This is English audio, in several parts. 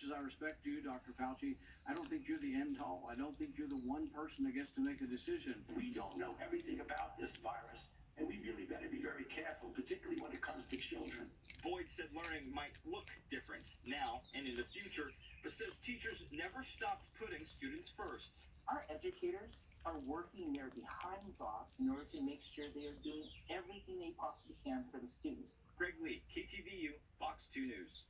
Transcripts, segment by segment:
much as I respect you, Dr. Fauci, I don't think you're the end all. I don't think you're the one person that gets to make a decision. We don't know everything about this virus, and we really better be very careful, particularly when it comes to children. Boyd said learning might look different now and in the future, but says teachers never stopped putting students first. Our educators are working their behinds off in order to make sure they are doing everything they possibly can for the students. Greg Lee, KTVU, Fox 2 News.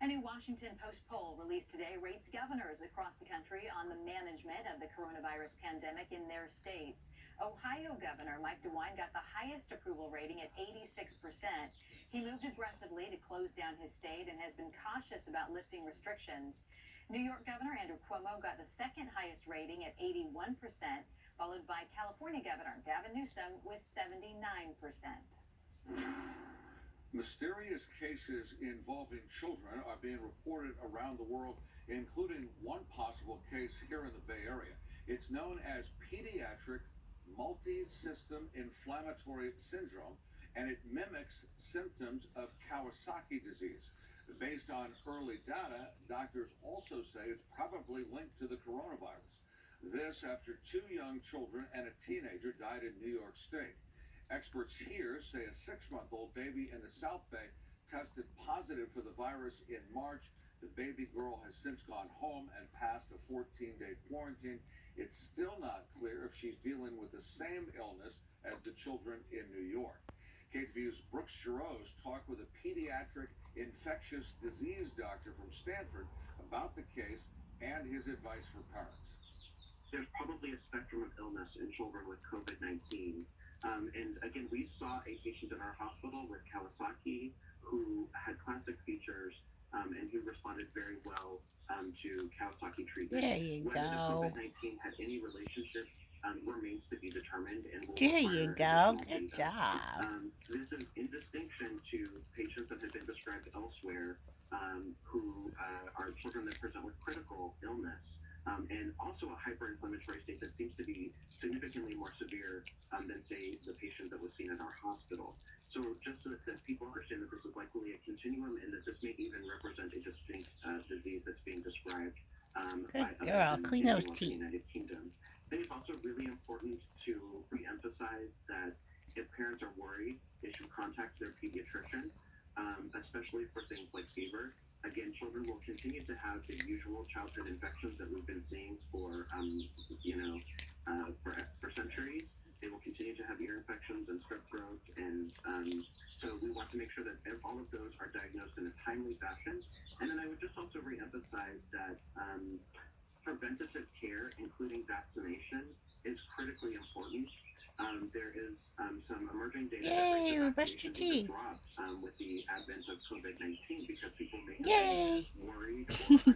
A new Washington Post poll released today rates governors across the country on the management of the coronavirus pandemic in their states. Ohio Governor Mike DeWine got the highest approval rating at 86%. He moved aggressively to close down his state and has been cautious about lifting restrictions. New York Governor Andrew Cuomo got the second highest rating at 81%, followed by California Governor Gavin Newsom with 79%. Mysterious cases involving children are being reported around the world, including one possible case here in the Bay Area. It's known as pediatric multi-system inflammatory syndrome, and it mimics symptoms of Kawasaki disease. Based on early data, doctors also say it's probably linked to the coronavirus. This after 2 young children and a teenager died in New York State. Experts here say a 6-month-old baby in the South Bay tested positive for the virus in March. The baby girl has since gone home and passed a 14-day quarantine. It's still not clear if she's dealing with the same illness as the children in New York. KTVU's Brooks Giroux talked with a pediatric infectious disease doctor from Stanford about the case and his advice for parents. There's probably a spectrum of illness in children with COVID-19. And again, we saw a patient in our hospital with Kawasaki who had classic features and who responded very well to Kawasaki treatment. There you Whether go. the COVID-19 had any relationship remains to be determined, and will There you require go. additional Good data. job. This is in distinction to patients that have been described elsewhere who are children that present with critical illness. And also a hyperinflammatory state that seems to be significantly more severe than, say, the patient that was seen in our hospital. So just so that people understand that this is likely a continuum and that this may even represent a distinct disease that's being described by Good girl. others Clean in those the teeth. United Kingdom. I think it's also really important to reemphasize that if parents are worried, they should contact their pediatrician, especially for things like fever. Again, children will continue to have the usual childhood infections that we've been seeing for centuries. They will continue to have ear infections and strep throat, and so we want to make sure that all of those are diagnosed in a timely fashion. And then I would just also reemphasize that preventative care, including vaccination, is critically important. There is some emerging data Yay, we that brushed your vaccination teeth. dropped with the advent of COVID-19 because people may have Yay. been worried or